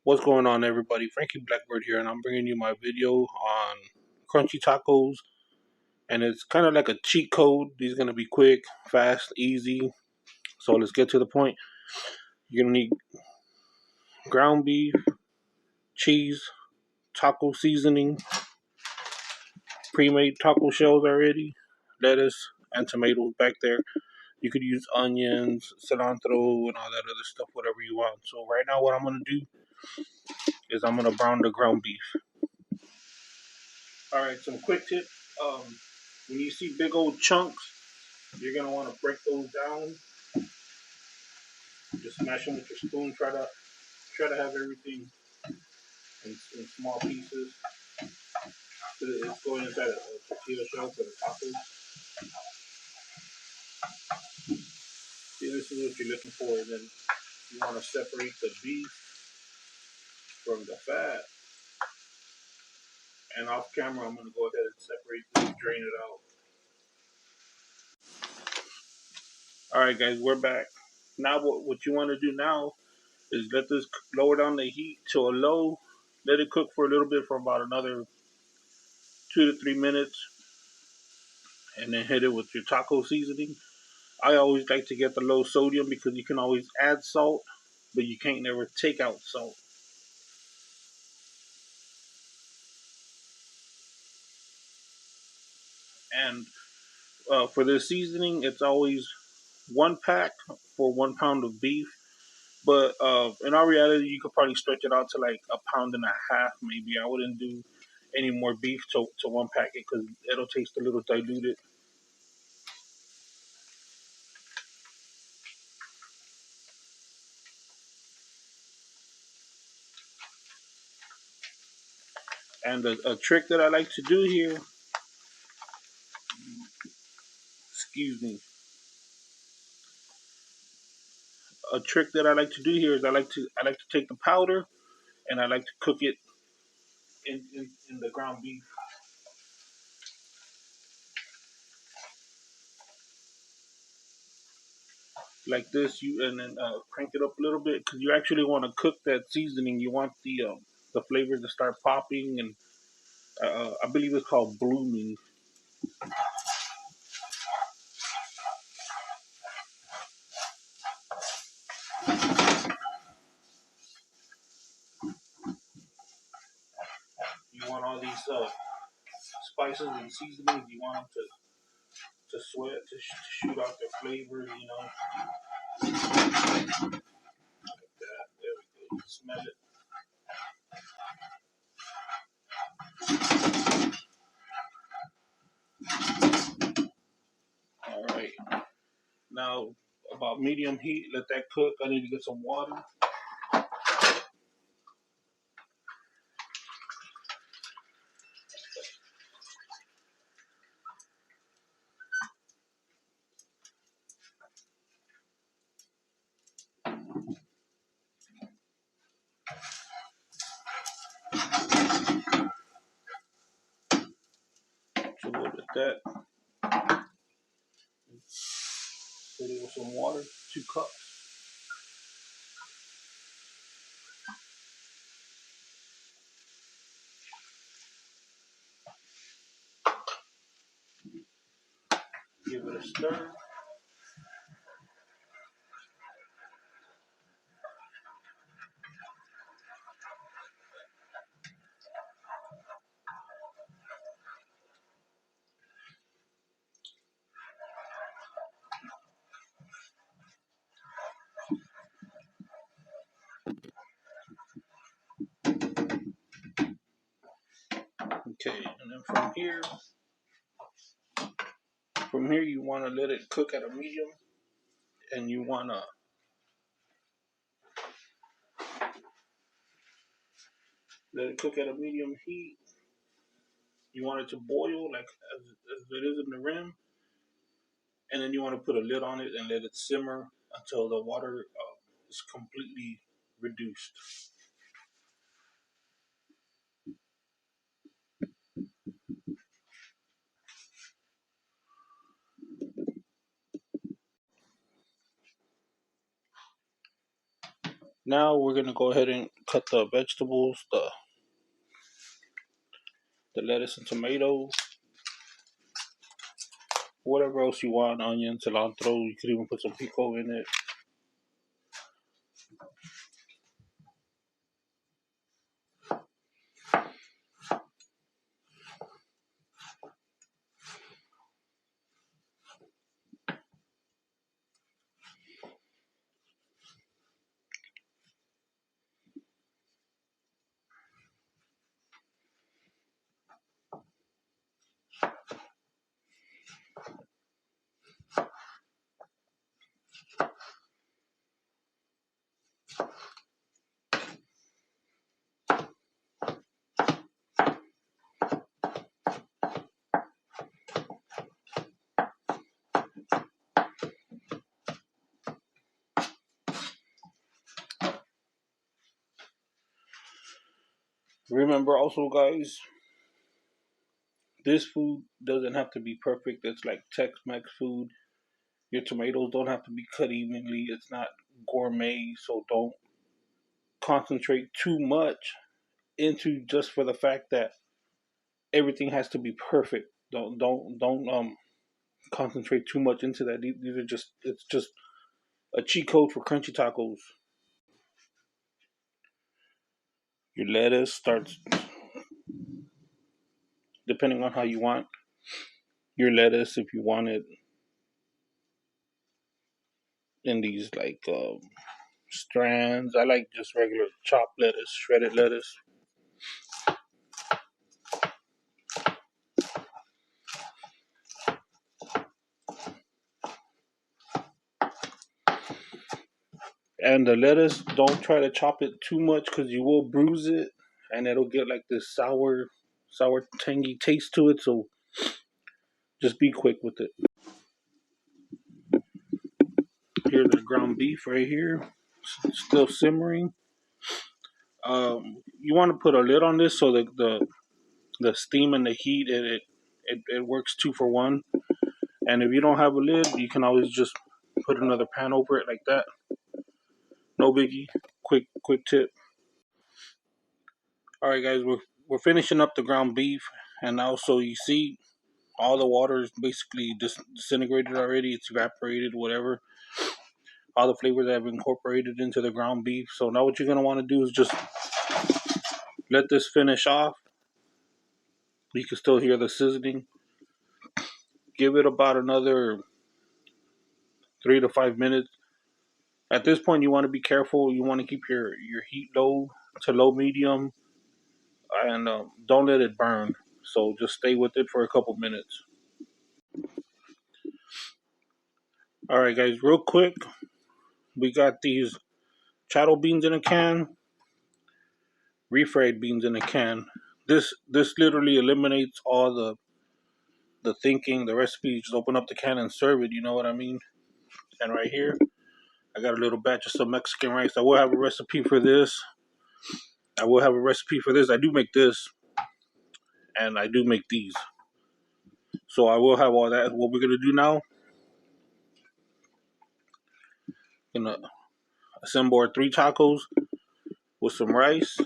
What's going on, everybody? Frankie Blackbird here, and I'm bringing you my video on crunchy tacos. And it's kind of like a cheat code. These are going to be quick, fast, easy. So let's get to the point. You're going to need ground beef, cheese, taco seasoning, pre-made taco shells already, lettuce, and tomatoes back there. You could use onions, cilantro, and all that other stuff, whatever you want. So right now, what I'm going to do is I'm going to brown the ground beef. All right, some quick tip. Um, when you see big old chunks, you're gonna want to break those down. Just smash them with your spoon. Try to have everything in small pieces. So that it's going inside a tortilla shell for the tacos. See, this is what you're looking for. And then you want to separate the beef from the fat. And off camera, I'm gonna go ahead and separate this, drain it out. All right, guys, we're back. Now, what you want to do now is let this lower down the heat to a low. Let it cook for a little bit for about another 2 to 3 minutes, and then hit it with your taco seasoning. I always like to get the low sodium because you can always add salt, but you can't never take out salt. And for this seasoning, it's always 1 pack for 1 pound of beef. But in our reality, you could probably stretch it out to like a pound and a half, maybe. I wouldn't do any more beef to 1 pack it because it'll taste a little diluted. And a trick that I like to do here, excuse me, a trick that I like to do here is I like to take the powder and I like to cook it in the ground beef like this. You and then crank it up a little bit because you actually want to cook that seasoning. You want the flavors to start popping, and I believe it's called blooming. You want all these spices and seasonings. You want them to sweat to shoot out their flavors. You know, like that. There we go. You smell it. All right. Now about medium heat. Let that cook. I need to get some water. So we'll let that. Fill it with some water. 2 cups. Give it a stir. Okay, and then from here you want to let it cook at a medium, and you want to let it cook at a medium heat. You want it to boil like as it is in the rim, and then you want to put a lid on it and let it simmer until the water is completely reduced. Now we're gonna go ahead and cut the vegetables, the lettuce and tomatoes, whatever else you want, onion, cilantro. You could even put some pico in it. Remember also, guys, this food doesn't have to be perfect. It's like Tex-Mex food. Your tomatoes don't have to be cut evenly. It's not gourmet, so don't concentrate too much into just for the fact that everything has to be perfect. Don't concentrate too much into that. These are just it's just a cheat code for crunchy tacos. Your lettuce starts depending on how you want your lettuce. If you want it in these like strands, I like just regular chopped lettuce, shredded lettuce. And the lettuce, don't try to chop it too much because you will bruise it, and it'll get like this sour, tangy taste to it. So just be quick with it. Here's the ground beef right here, still simmering. You want to put a lid on this so that the steam and the heat it works two for one. And if you don't have a lid, you can always just put another pan over it like that. No biggie. Quick tip. All right, guys, we're finishing up the ground beef, and also you see all the water is basically disintegrated already. It's evaporated, whatever. All the flavors have incorporated into the ground beef. So now what you're gonna want to do is just let this finish off. You can still hear the sizzling. Give it about another 3 to 5 minutes. At this point, you want to be careful. You want to keep your heat low to low medium, and don't let it burn. So just stay with it for a couple minutes. All right, guys, real quick, we got these chattel beans in a can, refried beans in a can. This literally eliminates all the thinking, the recipe. You just open up the can and serve it. You know what I mean? And right here, I got a little batch of some Mexican rice. I will have a recipe for this. I will have a recipe for this. I do make this, and I do make these. So I will have all that. What we're gonna do now? Gonna assemble our three tacos with some rice,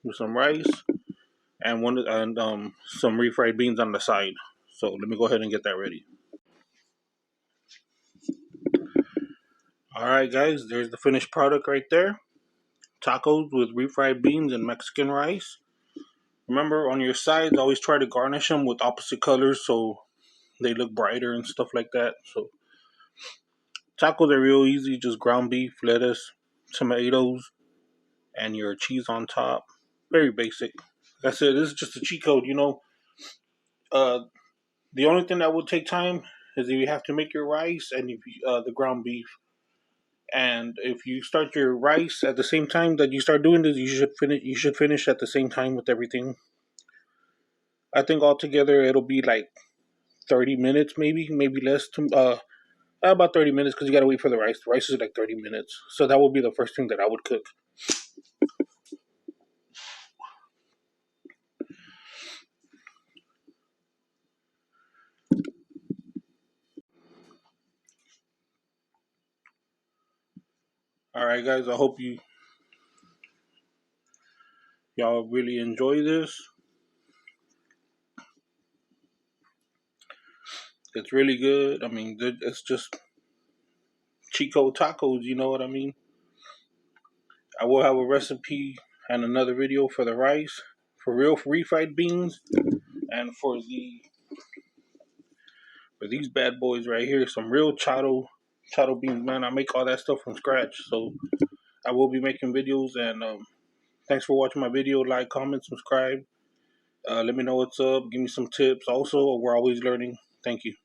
with some rice, and some refried beans on the side. So let me go ahead and get that ready. All right, guys, there's the finished product right there. Tacos with refried beans and Mexican rice. Remember, on your sides, always try to garnish them with opposite colors so they look brighter and stuff like that. So tacos are real easy. Just ground beef, lettuce, tomatoes, and your cheese on top. Very basic. Like I said, this is just a cheat code. Uh, the only thing that would take time is if you have to make your rice and the ground beef. And if you start your rice at the same time that you start doing this, you should finish. You should finish at the same time with everything. I think altogether it'll be like 30 minutes, maybe less. About 30 minutes because you gotta wait for the rice. The rice is like 30 minutes, so that would be the first thing that I would cook. All right, guys. I hope y'all really enjoy this. It's really good. I mean, it's just Chico tacos. You know what I mean? I will have a recipe and another video for the rice, for real refried beans, and for these bad boys right here, some real chado beans. Man, I make all that stuff from scratch. So I will be making videos, and thanks for watching my video. Like, comment, subscribe. Let me know what's up. Give me some tips. Also, we're always learning. Thank you.